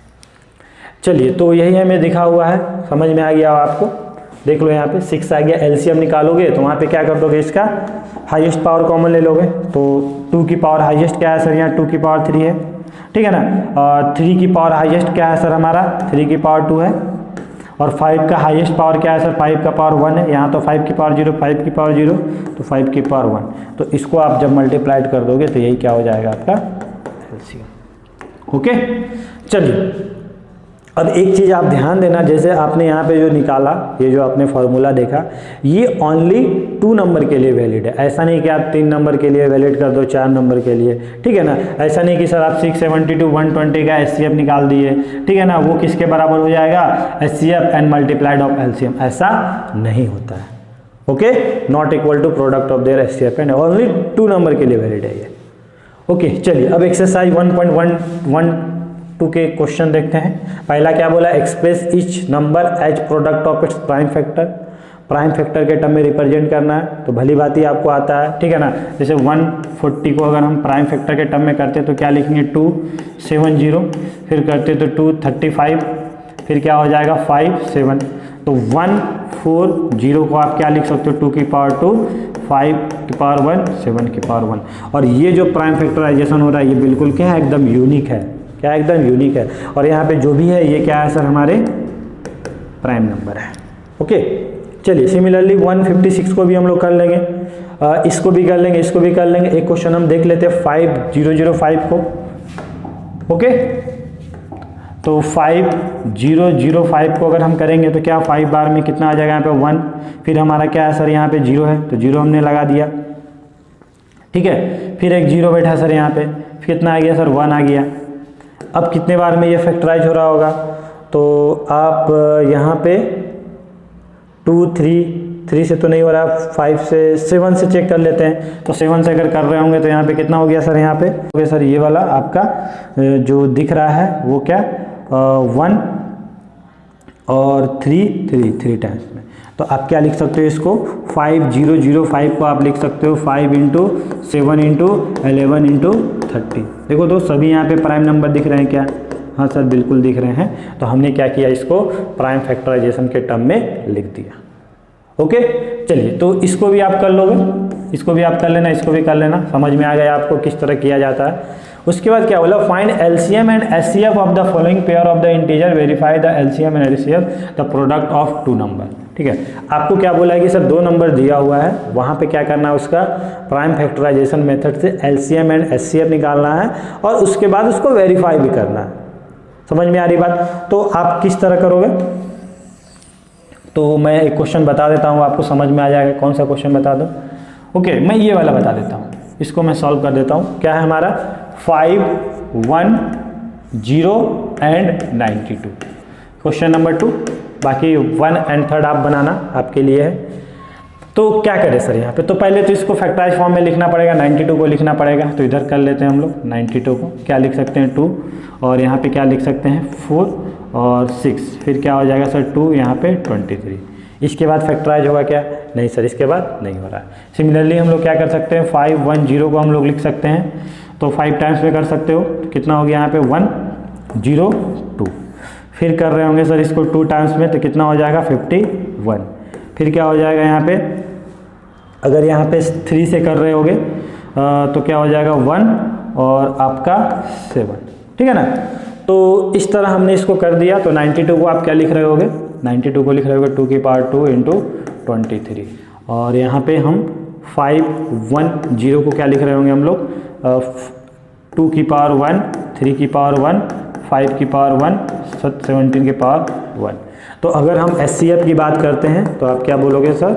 चलिए, तो यही हमें दिखा हुआ है, समझ में आ गया आपको, देख लो यहाँ पे 6 आ गया। LCM निकालोगे तो वहाँ पे क्या कर दोगे, इसका हाईएस्ट पावर कॉमन ले लोगे, तो 2 की पावर हाईएस्ट क्या है सर, यहाँ 2 की पावर 3 है, ठीक है ना। 3 की पावर हाईएस्ट क्या है सर हमारा 3 की पावर 2 है, और 5 का हाईएस्ट पावर क्या है सर 5 का पावर 1 है, यहाँ तो 5 की पावर 0, 5 की पावर 0 तो 5 की पावर 1, तो इसको आप जब मल्टीप्लाइड कर दोगे तो यही क्या हो जाएगा आपका LCM। ओके चलिए, अब एक चीज़ आप ध्यान देना, जैसे आपने यहाँ पे जो निकाला, ये जो आपने फॉर्मूला देखा, ये ओनली 2 नंबर के लिए वैलिड है। ऐसा नहीं कि आप 3 नंबर के लिए वैलिड कर दो, 4 नंबर के लिए, ठीक है ना। ऐसा नहीं कि सर आप 672 120 का HCF निकाल दिए, ठीक है ना, वो किसके बराबर हो जाएगा HCF and multiplied of LCM, ऐसा नहीं होता है। Okay, not equal to product of their HCF and only 2 number के लिए वैलिड है ये। ओके चलिए, अब एक्सरसाइज 1.112 के क्वेश्चन देखते हैं। पहला क्या बोला, express each number as product of its prime factor. Prime factor के टर्म में रिप्रेजेंट करना है, तो भली बात ही आपको आता है, ठीक है ना। जैसे 140 को अगर हम प्राइम फैक्टर के टर्म में करते तो क्या लिखेंगे 270, फिर करते तो 235, फिर क्या हो जाएगा 57, तो 140 को आप क्या लिख सकते हो 2 की पावर 2, 5 की पावर 1, 7 की पावर 1। और ये जो प्राइम फैक्टराइजेशन हो रहा है ये बिल्कुल क्या है, एकदम यूनिक है, क्या एकदम यूनिक है। और यहाँ पे जो भी है ये क्या है सर, हमारे प्राइम नंबर है। ओके चलिए, सिमिलरली 156 को भी हम लोग कर लेंगे, इसको भी कर लेंगे, इसको भी कर लेंगे। एक क्वेश्चन हम देख लेते हैं 5005 को। ओके, तो 5005 को अगर हम करेंगे तो क्या 5 बार में कितना आ जाएगा, यहाँ पे 1, फिर हमारा क्या है सर यहाँ पे 0 है, तो 0 हमने लगा दिया, ठीक है। फिर एक 0 बैठा सर यहाँ पे, कितना आ गया सर 1 आ गया। अब कितने बार में ये फैक्टराइज हो रहा होगा, तो आप यहाँ पे 2 3 से तो नहीं हो रहा, 5 से 7 से चेक कर लेते हैं। तो 7 से अगर कर रहे होंगे तो यहाँ पे कितना हो गया सर, यहाँ पे हो गया सर ये वाला आपका जो दिख रहा है वो क्या 1 और 3 टाइम्स में। तो आप क्या लिख सकते हो इसको, 5005 को आप लिख सकते हो 5 इंटू 7 इंटू 11 इंटू 30। देखो तो सभी यहाँ पे प्राइम नंबर दिख रहे हैं क्या, हाँ सर बिल्कुल दिख रहे हैं। तो हमने क्या किया, इसको प्राइम फैक्टराइजेशन के टर्म में लिख दिया। ओके चलिए, तो इसको भी आप कर लोगे, इसको भी आप कर लेना, इसको भी कर लेना, समझ में आ गया आपको किस तरह किया जाता है। उसके बाद क्या बोला, find LCM and HCF of the following pair of the integer, verify the LCM and HCF the product of 2 number. ठीक है। आपको क्या बोला है कि सर 2 नंबर दिया हुआ है, वहाँ पे क्या करना है, उसका प्राइम फैक्टराइजेशन मेथड से एलसीएम एंड एचसीएफ निकालना है और उसके बाद उसको वेरीफाई भी करना है। समझ में आ रही बात? तो आप किस तरह करोगे, तो मैं एक क्वेश्चन बता देता हूँ, आपको समझ में आ जाएगा। कौन सा क्वेश्चन बता दूँ? ओके, मैं ये वाला बता देता हूँ, इसको मैं सॉल्व कर देता हूँ। क्या है हमारा 5, 1, 0 एंड 92। क्वेश्चन नंबर 2, बाकी 1 एंड 3 आप बनाना, आपके लिए है। तो क्या करें सर यहाँ पे, तो पहले तो इसको फैक्टराइज फॉर्म में लिखना पड़ेगा, 92 को लिखना पड़ेगा। तो इधर कर लेते हैं हम लोग 92 को, क्या लिख सकते हैं 2, और यहाँ पे क्या लिख सकते हैं 4 और 6, फिर क्या हो जाएगा सर 2, यहाँ पे 23। इसके बाद फैक्टराइज होगा क्या? नहीं सर, इसके बाद नहीं हो रहा है। सिमिलरली हम लोग क्या कर सकते हैं, 5, 1, 0 को हम लोग लिख सकते हैं, तो 5 टाइम्स में कर सकते हो, तो कितना हो गया यहाँ पे 1, 0, 2। फिर कर रहे होंगे सर इसको 2 टाइम्स में, तो कितना हो जाएगा 51। फिर क्या हो जाएगा यहाँ पे, अगर यहाँ पे 3 से कर रहे होगे तो क्या हो जाएगा 1 और आपका 7, ठीक है ना। तो इस तरह हमने इसको कर दिया। तो 92 को आप क्या लिख रहे होगे, 92 को लिख रहे होगे 2 की पावर 2 इंटू 23, और यहाँ पे हम 5, 1, 0 को क्या लिख रहे होंगे हम लोग 2 की पावर 1, 3 की पावर 1, 5 की पावर 1, 17 की पावर 1। तो अगर हम एचसीएफ की बात करते हैं तो आप क्या बोलोगे सर,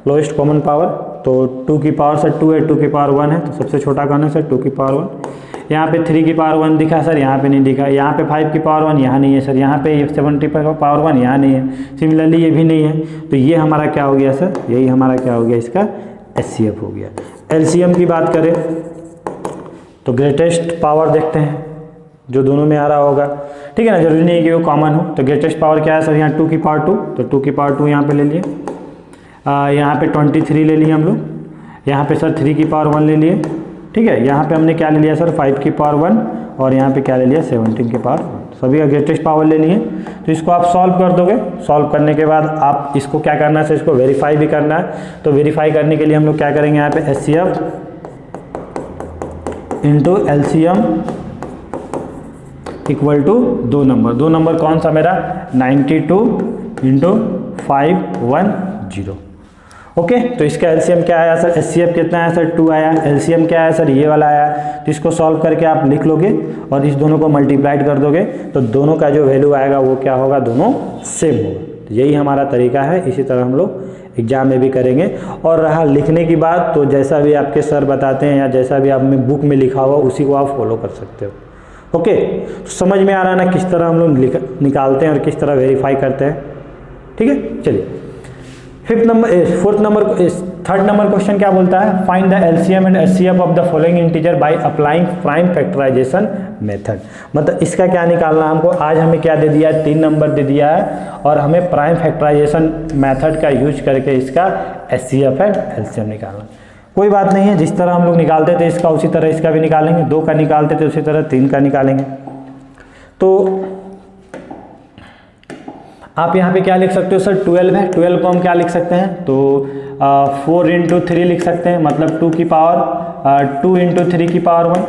लोएस्ट कॉमन पावर। तो 2 की पावर सर 2 है, 2 की पावर 1 है, तो सबसे छोटा कौन है सर 2 की पावर 1। यहाँ पे 3 की पावर 1 दिखा सर, यहाँ पे नहीं दिखा। यहाँ पे 5 की पावर 1 यहाँ नहीं है सर, यहाँ पे 70 की पावर 1 यहाँ नहीं है, सिमिलरली ये भी नहीं है। तो ये हमारा क्या हो गया सर, यही हमारा क्या हो गया, इसका एचसीएफ हो गया। एलसीएम की बात करें तो ग्रेटेस्ट पावर देखते हैं, जो दोनों में आ रहा होगा, ठीक है ना, जरूरी नहीं है कि वो कॉमन हो। तो ग्रेटेस्ट पावर क्या है सर, यहाँ 2 की पावर 2, तो 2 की पावर 2 यहाँ पे ले लिए। यहाँ पे 23 ले लिए हम लोग, यहाँ पे सर 3 की पावर 1 ले लिए, ठीक है। यहाँ पे हमने क्या ले लिया सर 5 की पावर 1, और यहाँ पे क्या ले लिया 17 की पावर 1, सभी का ग्रेटेस्ट पावर ले लिए। तो इसको आप सॉल्व कर दोगे। सॉल्व करने के बाद आप इसको क्या करना है सर, इसको वेरीफाई भी करना है। तो वेरीफाई करने के लिए हम लोग क्या करेंगे, यहाँ पे HCF into LCM equal to 2 number. 2 number कौन सा मेरा 92 इंटू 510। ओके, तो इसका एलसीएम क्या आया सर, एचसीएफ कितना आया सर 2 आया, एलसीएम क्या आया सर ये वाला आया। तो इसको सॉल्व करके आप लिख लोगे और इस दोनों को मल्टीप्लाइड कर दोगे, तो दोनों का जो वैल्यू आएगा वो क्या होगा, दोनों सेम होगा। तो यही हमारा तरीका है, इसी तरह हम लोग एग्जाम में भी करेंगे। और रहा लिखने की बात, तो जैसा भी आपके सर बताते हैं या जैसा भी आप में बुक में लिखा हुआ उसी को आप फॉलो कर सकते हो। ओके, तो समझ में आ रहा है ना किस तरह हम लोग निकालते हैं और किस तरह वेरीफाई करते हैं, ठीक है। चलिए थर्ड नंबर क्वेश्चन क्या बोलता है, find the LCM and HCF of the following integer by applying prime factorisation method. मतलब इसका क्या निकालना हमको, आज हमें क्या दे दिया है, 3 नंबर दे दिया है और हमें प्राइम फैक्टराइजेशन मेथड का यूज करके इसका एचसीएफ एंड एलसीएम निकालना। कोई बात नहीं है, जिस तरह हम लोग निकालते थे इसका उसी तरह इसका भी निकालेंगे, 2 का निकालते थे उसी तरह 3 का निकालेंगे। तो आप यहाँ पे क्या लिख सकते हो सर 12 है, 12 को हम क्या लिख सकते हैं, तो 4 इंटू 3 लिख सकते हैं, मतलब 2 की पावर 2 इंटू 3 की पावर 1।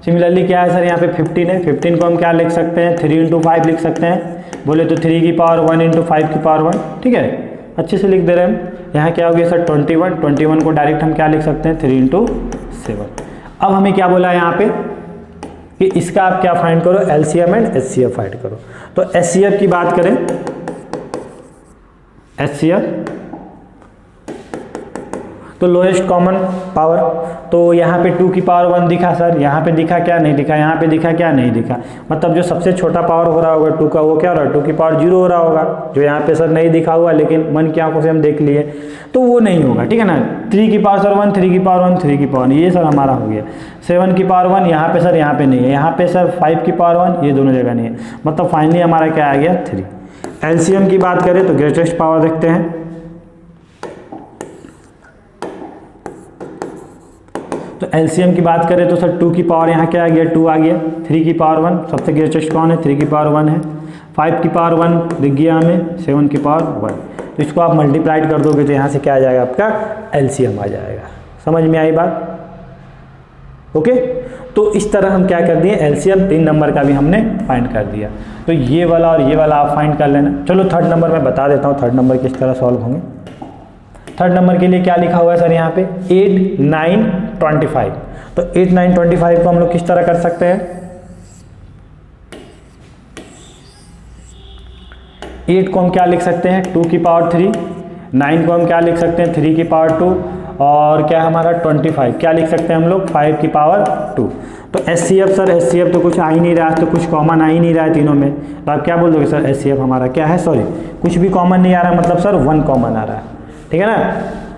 सिमिलरली क्या है सर यहाँ पे 15 है, 15 को हम क्या लिख सकते हैं 3 इंटू 5 लिख सकते हैं, बोले तो 3 की पावर 1 इंटू 5 की पावर 1, ठीक है, अच्छे से लिख दे रहे हैं हम। यहाँ क्या हो गया सर 21 को डायरेक्ट हम क्या लिख सकते हैं 3 इंटू 7। अब हमें क्या बोला है यहाँ पे कि इसका आप क्या फाइंड करो, एलसीएम एंड एचसीएफ फाइंड करो। तो एचसीएफ की बात करें, एचसीएफ तो लोएस्ट कॉमन पावर, तो यहाँ पे 2 की पावर 1 दिखा सर, यहाँ पे दिखा क्या नहीं दिखा, यहाँ पे दिखा क्या नहीं दिखा, मतलब जो सबसे छोटा पावर हो रहा होगा 2 का वो क्या हो रहा है 2 की पावर 0 हो रहा होगा, जो यहाँ पे सर नहीं दिखा हुआ लेकिन मन की आंखों से हम देख लिए तो वो नहीं होगा, ठीक है ना। 3 की पावर सर 1, 3 की पावर 1, 3 की पावर 1, ये सर हमारा हो गया। 7 की पावर 1 यहाँ पे सर, यहाँ पे नहीं है, यहाँ पे सर 5 की पावर 1, ये दोनों जगह नहीं है, मतलब फाइनली हमारा क्या आ गया 3। एलसीएम की बात करें तो ग्रेटेस्ट पावर देखते हैं, तो एलसीएम की बात करें तो सर 2 की पावर यहाँ क्या आ गया 2 आ गया, 3 की पावर 1 सबसे ग्रेटेस्ट कौन है 3 की पावर 1 है, 5 की पावर 1 दिख गया हमें, 7 की पावर 1, तो इसको आप मल्टीप्लाइड कर दोगे तो यहाँ से क्या आ जाएगा आपका एलसीएम आ जाएगा। समझ में आई बात, ओके। तो इस तरह हम क्या कर दिए, एलसीएम 3 नंबर का भी हमने फाइंड कर दिया। तो ये वाला और ये वाला आप फाइंड कर लेना। चलो थर्ड नंबर मैं बता देता हूँ, थर्ड नंबर किस तरह सॉल्व होंगे। थर्ड नंबर के लिए क्या लिखा हुआ है सर यहाँ पे 8, 9, 25। तो 8, 9, 25 को हम लोग किस तरह कर सकते हैं, 8 को हम क्या लिख सकते हैं 2 की पावर 3, 9 को हम क्या लिख सकते हैं 3 की पावर 2, और क्या हमारा 25 क्या लिख सकते हैं हम लोग 5 की पावर 2। तो एचसीएफ सर, एचसीएफ तो कुछ आ ही नहीं रहा है, तो कुछ कॉमन आ ही नहीं रहा है तीनों में, तो आप क्या बोल दोगे सर एचसीएफ हमारा क्या है, सॉरी कुछ भी कॉमन नहीं आ रहा है, मतलब सर 1 कॉमन आ रहा है, ठीक है ना,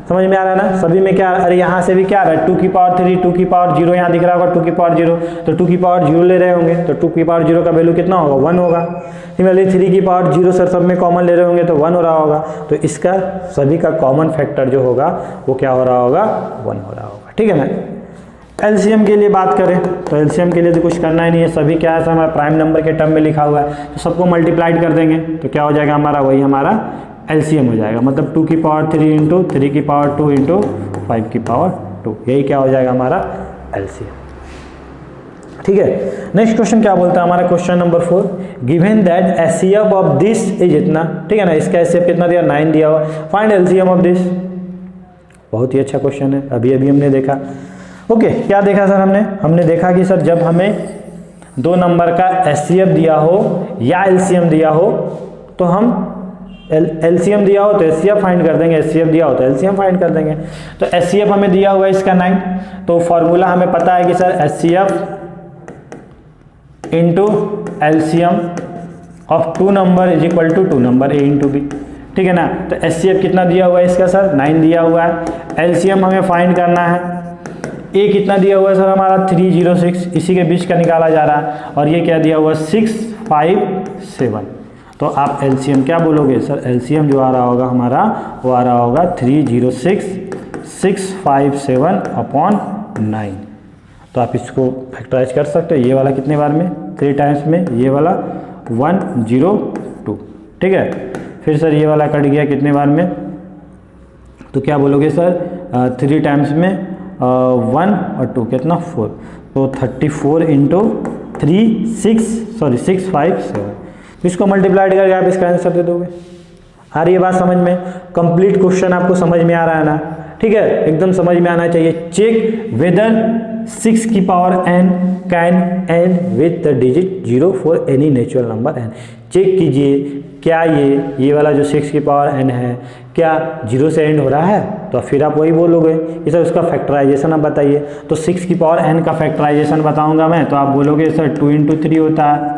समझ में आ रहा है ना, सभी में क्या, अरे यहाँ से भी क्या आ रहा है 2 की पावर 3, 2 की पावर 0 यहाँ दिख रहा होगा 2 की पावर 0, तो 2 की पावर 0 ले रहे होंगे, तो 2 की पावर 0 का वैल्यू कितना होगा 1 होगा। सिमिलरली 3 की पावर 0 सर सब में कॉमन ले रहे होंगे तो 1 हो रहा होगा, तो इसका सभी का कॉमन फैक्टर जो होगा वो क्या हो रहा होगा 1 हो रहा होगा, ठीक है ना। एलसीएम के लिए बात करें तो एलसीएम के लिए तो कुछ करना ही नहीं है, सभी क्या है हमारा प्राइम नंबर के टर्म में लिखा हुआ है, तो सबको मल्टीप्लाइड कर देंगे तो क्या हो जाएगा हमारा, वही हमारा एलसीएम हो जाएगा, मतलब 2 की पावर 3 इंटू 3 की पावर 2 इंटू 5 की पावर 2, यही क्या हो जाएगा हमारा एलसीएम, ठीक है। नेक्स्ट क्वेश्चन क्या बोलता है हमारा question number 4, given that HCF of this is इतना, ठीक है ना, इसका एचसीएफ कितना दिया 9 दिया हुआ, फाइंड एलसीएम ऑफ दिस। बहुत ही अच्छा क्वेश्चन है, अभी अभी हमने देखा। ओके क्या देखा सर हमने देखा कि सर जब हमें 2 नंबर का एचसीएफ दिया हो या एलसीएम दिया हो तो हम एलसीएम दिया हो तो एचसीएफ फाइंड कर देंगे, एचसीएफ दिया हो तो एलसीएम फाइंड कर देंगे। तो एचसीएफ हमें दिया हुआ है इसका 9, तो फॉर्मूला हमें पता है कि sir HCF into LCM of 2 number is equal to 2 number A into B, ठीक है ना। तो एचसीएफ कितना दिया हुआ है इसका सर 9 दिया हुआ है, एलसीएम हमें फाइंड करना है, ए कितना दिया हुआ है सर हमारा 306, इसी के बीच का निकाला जा रहा है, और ये क्या दिया हुआ है 657। तो आप एलसीएम क्या बोलोगे सर, एलसीएम जो आ रहा होगा हमारा वो आ रहा होगा 306,657/9। तो आप इसको फैक्टराइज कर सकते हो, ये वाला कितने बार में 3 टाइम्स में, ये वाला 102, ठीक है। फिर सर ये वाला कट गया कितने बार में, तो क्या बोलोगे सर 3 टाइम्स में 1 और 2 कितना 4, तो 34 इंटू 657, तो इसको मल्टीप्लाइड करके आप इसका आंसर दे दोगे। आ रही है बात समझ में, कंप्लीट क्वेश्चन आपको समझ में आ रहा है ना, ठीक है, एकदम समझ में आना चाहिए। चेक वेदर 6 की power n can end with the digit 0 for any natural number n। चेक कीजिए क्या ये वाला जो 6 की पावर n है क्या 0 से एंड हो रहा है, तो फिर आप वही बोलोगे कि सर उसका फैक्टराइजेशन आप बताइए। तो 6 की पावर n का फैक्टराइजेशन बताऊंगा मैं, तो आप बोलोगे सर 2 इंटू 3 होता है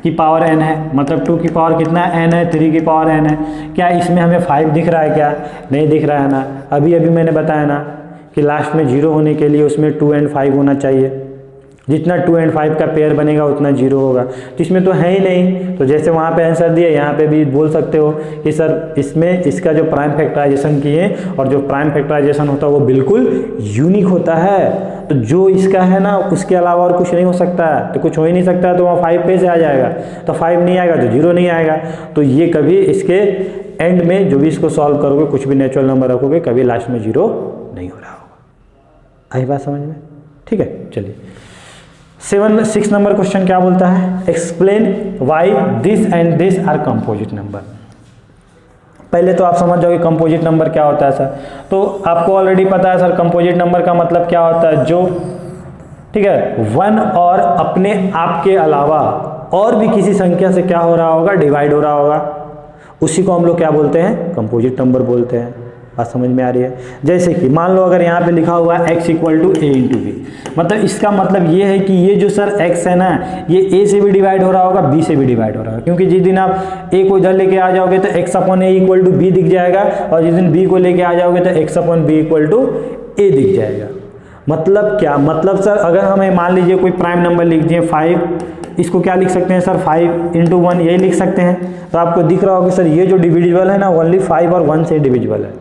की पावर n है, मतलब 2 की पावर कितना n है 3 की पावर n है। क्या इसमें हमें 5 दिख रहा है, क्या नहीं दिख रहा है ना, अभी अभी मैंने बताया ना कि लास्ट में 0 होने के लिए उसमें 2 and 5 होना चाहिए, जितना 2 and 5 का पेयर बनेगा उतना 0 होगा, तो इसमें तो है ही नहीं। तो जैसे वहाँ पे आंसर दिए यहाँ पे भी बोल सकते हो कि सर इसमें इसका जो प्राइम फैक्टराइजेशन किए और जो प्राइम फैक्टराइजेशन होता है वो बिल्कुल यूनिक होता है, तो जो इसका है ना उसके अलावा और कुछ नहीं हो सकता है, तो कुछ हो ही नहीं सकता है, तो वहाँ 5 पे से आ जाएगा, तो 5 नहीं आएगा तो 0 नहीं आएगा। तो ये कभी इसके एंड में जो भी इसको सॉल्व करोगे कुछ भी नेचुरल नंबर रखोगे कभी लास्ट में 0 नहीं हो रहा होगा। आई बात समझ में, ठीक है। चलिए 6 नंबर क्वेश्चन क्या बोलता है, explain why this and this are composite number. पहले तो आप समझ जाओगे कंपोजिट नंबर क्या होता है सर, तो आपको ऑलरेडी पता है सर कंपोजिट नंबर का मतलब क्या होता है, जो ठीक है 1 और अपने आप के अलावा और भी किसी संख्या से क्या हो रहा होगा डिवाइड हो रहा होगा, उसी को हम लोग क्या बोलते हैं कंपोजिट नंबर बोलते हैं। बात समझ में आ रही है। जैसे कि मान लो अगर यहाँ पे लिखा हुआ है x equal to A into B, मतलब इसका मतलब ये है कि ये जो सर x है ना ये a से भी डिवाइड हो रहा होगा b से भी डिवाइड हो रहा होगा, क्योंकि जिस दिन आप a को इधर लेके आ जाओगे तो x upon a equal to b दिख जाएगा, और जिस दिन b को लेके आ जाओगे तो x upon b equal to a दिख जाएगा। मतलब क्या, मतलब सर अगर हमें मान लीजिए कोई प्राइम नंबर लिख दिए 5, इसको क्या लिख सकते हैं सर 5 इंटू 1 यही लिख सकते हैं, तो आपको दिख रहा होगा सर ये जो डिविजिबल है ना ओनली 5 और 1 से डिविजिबल है,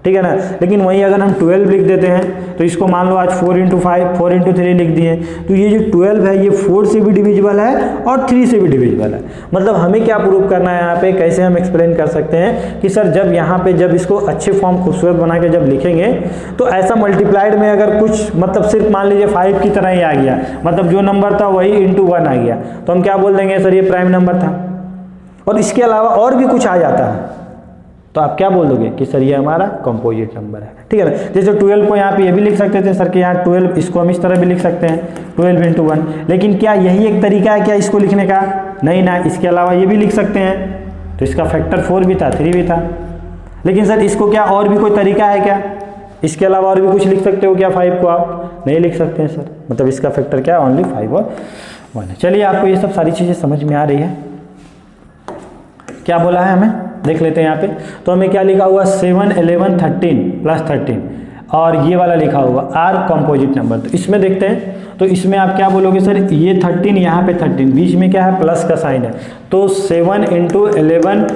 ठीक है ना। लेकिन वहीं अगर हम 12 लिख देते हैं तो इसको मान लो आज 4 × 5 4 × 3 लिख दिए, तो ये जो 12 है ये 4 से भी डिविजिबल है और 3 से भी डिविजिबल है। मतलब हमें क्या प्रूव करना है यहाँ पे, कैसे हम एक्सप्लेन कर सकते हैं कि सर जब यहाँ पे जब इसको अच्छे फॉर्म खूबसूरत बना के जब लिखेंगे तो ऐसा मल्टीप्लाइड में अगर कुछ मतलब सिर्फ मान लीजिए 5 की तरह ही आ गया, मतलब जो नंबर था वही × 1 आ गया, तो हम क्या बोल देंगे सर ये प्राइम नंबर था। और इसके अलावा और भी कुछ आ जाता है तो आप क्या बोल दोगे कि सर ये हमारा कंपोजिट नंबर है, ठीक है ना। जैसे 12 को यहाँ पे ये भी लिख सकते थे सर कि यहाँ 12, इसको हम इस तरह भी लिख सकते हैं 12 × 1, लेकिन क्या यही एक तरीका है क्या इसको लिखने का? नहीं ना, इसके अलावा ये भी लिख सकते हैं, तो इसका फैक्टर 4 भी था 3 भी था। लेकिन सर इसको क्या और भी कोई तरीका है क्या? इसके अलावा और भी कुछ लिख सकते हो क्या? 5 को आप नहीं लिख सकते हैं सर, मतलब इसका फैक्टर क्या ओनली 5 और 1 है। चलिए आपको ये सब सारी चीज़ें समझ में आ रही है। क्या बोला है हमें देख लेते हैं यहाँ पे। तो हमें क्या लिखा हुआ 7 11 13 प्लस 13 और ये वाला लिखा हुआ आर कंपोजिट नंबर। तो इसमें देखते हैं, तो इसमें आप क्या बोलोगे सर ये 13 यहाँ पे 13 बीच में क्या है प्लस का साइन है, तो 7 × 11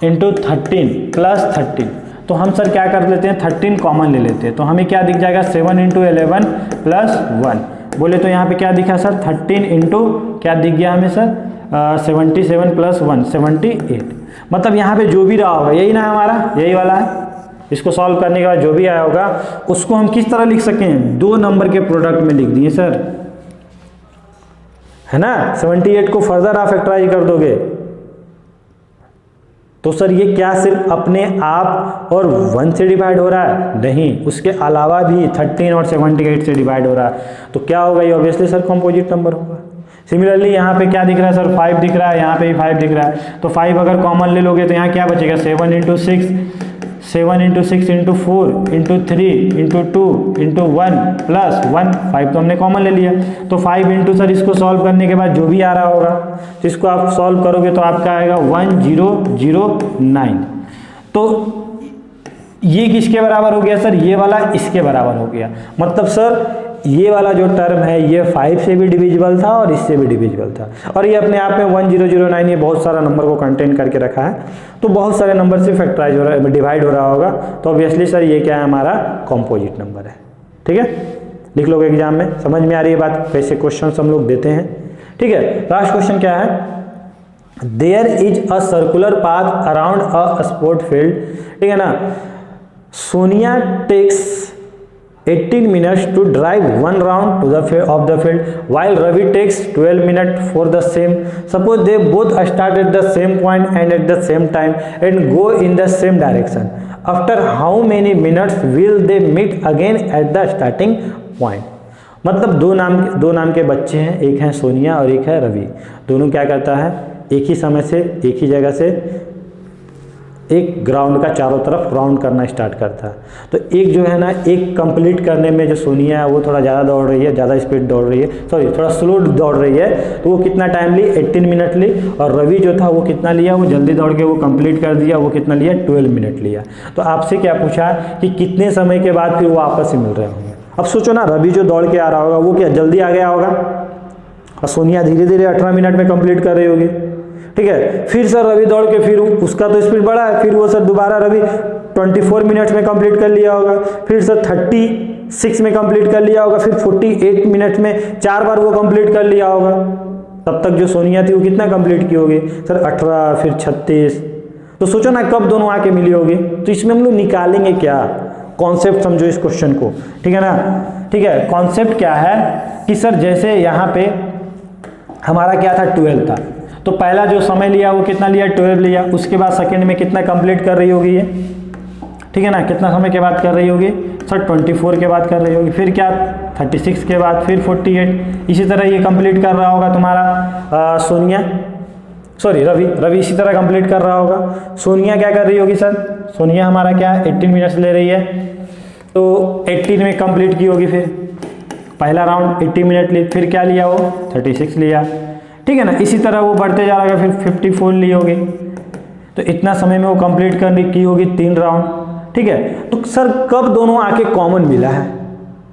× 13 प्लस 13। तो हम सर क्या कर लेते हैं 13 कॉमन ले लेते हैं, तो हमें क्या दिख जाएगा 7 × 11 प्लस 1 बोले तो यहाँ पे क्या दिखा सर 13 इंटू क्या दिख गया हमें सर 77 प्लस 1 78। मतलब यहाँ पे जो भी रहा होगा यही ना हमारा, यही वाला है। इसको सॉल्व करने के बाद जो भी आया होगा उसको हम किस तरह लिख सकें, 2 नंबर के प्रोडक्ट में लिख दिए सर, है ना। 78 को फर्दर आप फैक्टराइज कर दोगे तो सर ये क्या सिर्फ अपने आप और 1 से डिवाइड हो रहा है? नहीं, उसके अलावा भी 13 और 78 से डिवाइड हो रहा है, तो क्या होगा ये ऑब्वियसली सर कंपोजिट नंबर होगा। सिमिलरली यहाँ पे क्या दिख रहा है सर 5 दिख रहा है, यहाँ पे भी 5 दिख रहा है, तो 5 अगर कॉमन ले लोगे तो यहाँ क्या बचेगा 7 × 6 7 × 6 × 4 × 3 × 2 × 1 प्लस 1 5 तो हमने कॉमन ले लिया, तो 5 इंटू सर इसको सॉल्व करने के बाद जो भी आ रहा होगा तो इसको आप सॉल्व करोगे तो आपका आएगा 1009। तो ये किसके बराबर हो गया सर, ये वाला इसके बराबर हो गया। मतलब सर ये वाला जो टर्म है ये 5 से भी डिविजिबल था और इससे भी डिविजिबल था, और ये अपने आप में 1009 ये बहुत सारा नंबर को कंटेन करके रखा है, तो बहुत सारे नंबर से फैक्टराइज हो रहा है, डिवाइड हो रहा होगा, तो ऑब्वियसली सर ये क्या है हमारा कंपोजिट नंबर है। ठीक है, लिख लोगे एग्जाम में, समझ में आ रही है बात, कैसे क्वेश्चन हम लोग देते हैं। ठीक है, लास्ट क्वेश्चन क्या है, there is a circular path around a sport field. ठीक है ना, Sonia takes 18 minutes to drive 1 round to of the field while Ravi takes 12 minutes for the same. Suppose they both start at the same point and at the same time and go in the same direction. After how many minutes will they meet again at the starting point? मतलब दो नाम के बच्चे हैं, एक है सोनिया और एक है रवि। दोनों क्या करता है, एक ही समय से एक ही जगह से एक ग्राउंड का चारों तरफ राउंड करना स्टार्ट करता है। तो एक जो है ना, एक कंप्लीट करने में जो सोनिया है वो थोड़ा ज़्यादा दौड़ रही है, ज़्यादा स्पीड दौड़ रही है, सॉरी थोड़ा स्लो दौड़ रही है, तो वो कितना टाइम ली 18 मिनट ली, और रवि जो था वो कितना लिया, वो जल्दी दौड़ के वो कंप्लीट कर दिया, वो कितना लिया 12 मिनट लिया। तो आपसे क्या पूछा कि कितने समय के बाद फिर वो आपस में मिल रहे होंगे। अब सोचो ना, रवि जो दौड़ के आ रहा होगा वो क्या जल्दी आ गया होगा, और सोनिया धीरे धीरे 18 मिनट में कंप्लीट कर रही होगी। ठीक है, फिर सर रवि दौड़ के फिर उसका तो स्पीड बढ़ा है, फिर वो सर दोबारा रवि 24 मिनट्स में कंप्लीट कर लिया होगा, फिर सर 36 में कंप्लीट कर लिया होगा, फिर 48 मिनट में 4 बार वो कंप्लीट कर लिया होगा। तब तक जो सोनिया थी वो कितना कंप्लीट की होगी सर 18, फिर 36। तो सोचो ना कब दोनों आके मिली होगी। तो इसमें हम लोग निकालेंगे क्या, कॉन्सेप्ट समझो इस क्वेश्चन को। ठीक है ना, ठीक है, कॉन्सेप्ट क्या है कि सर जैसे यहाँ पे हमारा क्या था 12 था, तो पहला जो समय लिया वो कितना लिया 12 लिया, उसके बाद सेकंड में कितना कंप्लीट कर रही होगी ये, ठीक है ना, कितना समय के बाद कर रही होगी सर 24 के बाद कर रही होगी, फिर क्या 36 के बाद, फिर 48, इसी तरह ये कंप्लीट कर रहा होगा तुम्हारा सोनिया, सॉरी रवि इसी तरह कंप्लीट कर रहा होगा। सोनिया क्या कर रही होगी सर, सोनिया हमारा क्या 18 मिनट्स ले रही है, तो 18 में कंप्लीट की होगी, फिर पहला राउंड 80 मिनट ली, फिर क्या लिया वो 36 लिया। ठीक है ना, इसी तरह वो बढ़ते जा रहा है, फिर 54 ली होगी, तो इतना समय में वो कंप्लीट करने की होगी 3 राउंड। ठीक है, तो सर कब दोनों आके कॉमन मिला है,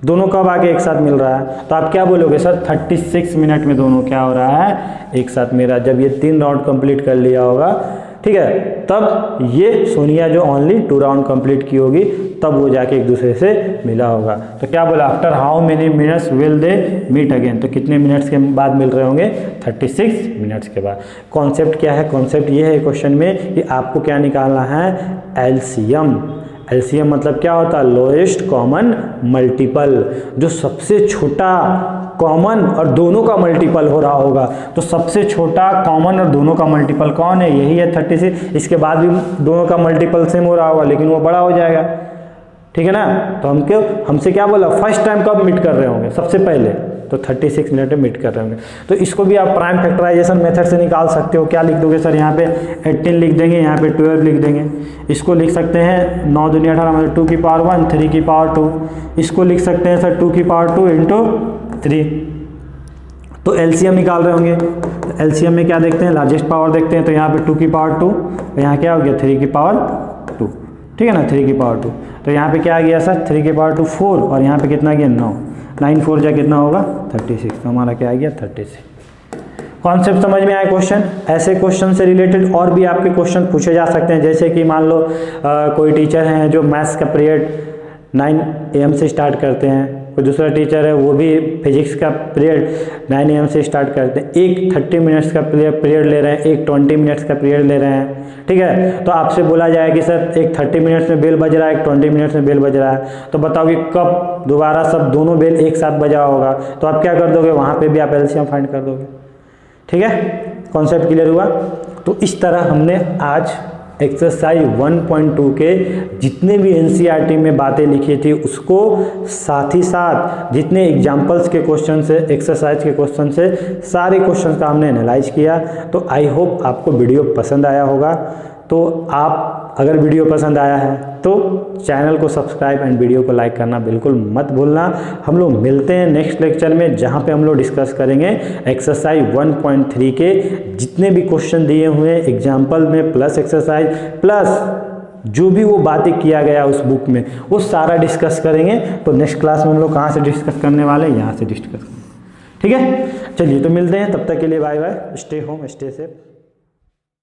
दोनों कब आके एक साथ मिल रहा है, तो आप क्या बोलोगे सर 36 मिनट में दोनों क्या हो रहा है एक साथ मिला, जब ये 3 राउंड कंप्लीट कर लिया होगा। ठीक है, तब ये सोनिया जो ओनली 2 राउंड कंप्लीट की होगी तब वो जाके एक दूसरे से मिला होगा। तो क्या बोला, after how many minutes will they meet again, तो कितने मिनट्स के बाद मिल रहे होंगे, 36 मिनट्स के बाद। कॉन्सेप्ट क्या है, कॉन्सेप्ट ये है क्वेश्चन में कि आपको क्या निकालना है, एलसीएम। एलसीएम मतलब क्या होता है, लोएस्ट कॉमन मल्टीपल, जो सबसे छोटा कॉमन और दोनों का मल्टीपल हो रहा होगा। तो सबसे छोटा कॉमन और दोनों का मल्टीपल कौन है, यही है 36। इसके बाद भी दोनों का मल्टीपल सेम हो रहा होगा लेकिन वो बड़ा हो जाएगा, ठीक है ना। तो हमसे क्या बोला, फर्स्ट टाइम कब मीट कर रहे होंगे, सबसे पहले, तो 36 मिनट में मीट कर रहे होंगे। तो इसको भी आप प्राइम फैक्टराइजेशन मेथड से निकाल सकते हो। क्या लिख दोगे सर, यहाँ पे 18 लिख देंगे, यहाँ पे 12 लिख देंगे। इसको लिख सकते हैं 9 दूनी 18 मतलब 2 की पावर 1 3 की पावर 2। इसको लिख सकते हैं सर 2 की पावर 2 इंटू 3। तो एलसीएम निकाल रहे होंगे, तो एलसीएम में क्या देखते हैं, लार्जेस्ट पावर देखते हैं। तो यहाँ पे 2 की पावर 2, तो यहाँ क्या हो गया 3 की पावर 2, ठीक है ना, 3 की पावर 2। तो यहाँ पे क्या आ गया सर, 3 की पावर 2 4, और यहाँ पे कितना गया 9, 9 4 जा कितना होगा 36, तो हमारा क्या आ गया 36। कॉन्सेप्ट समझ में आया क्वेश्चन। ऐसे क्वेश्चन से रिलेटेड और भी आपके क्वेश्चन पूछे जा सकते हैं, जैसे कि मान लो कोई टीचर हैं जो मैथ्स का पीरियड 9 AM से स्टार्ट करते हैं, कोई दूसरा टीचर है वो भी फिजिक्स का पीरियड 9 AM से स्टार्ट करते हैं, एक 30 मिनट्स का पीरियड ले रहे हैं, एक 20 मिनट्स का पीरियड ले रहे हैं, ठीक है। तो आपसे बोला जाए कि सर एक 30 मिनट्स में बेल बज रहा है, एक 20 मिनट्स में बेल बज रहा है, तो बताओ कि कब दोबारा सब दोनों बेल एक साथ बजा होगा। तो आप क्या कर दोगे, वहाँ पे भी आप एलसीएम फाइंड कर दोगे, ठीक है। कॉन्सेप्ट क्लियर हुआ। तो इस तरह हमने आज एक्सरसाइज 1.2 के जितने भी एनसीईआरटी में बातें लिखी थी उसको, साथ ही साथ जितने एग्जाम्पल्स के क्वेश्चन से, एक्सरसाइज के क्वेश्चन से, सारे क्वेश्चन का हमने एनालाइज किया। तो आई होप आपको वीडियो पसंद आया होगा। तो आप अगर वीडियो पसंद आया है तो चैनल को सब्सक्राइब एंड वीडियो को लाइक करना बिल्कुल मत भूलना। हम लोग मिलते हैं नेक्स्ट लेक्चर में, जहां पे हम लोग डिस्कस करेंगे एक्सरसाइज 1.3 के जितने भी क्वेश्चन दिए हुए हैं एग्जाम्पल में, प्लस एक्सरसाइज, प्लस जो भी वो बातें किया गया उस बुक में, वो सारा डिस्कस करेंगे। तो नेक्स्ट क्लास में हम लोग कहाँ से डिस्कस करने वाले हैं, यहाँ से डिस्कस करेंगे, ठीक है। चलिए तो मिलते हैं, तब तक के लिए bye bye, stay home stay safe.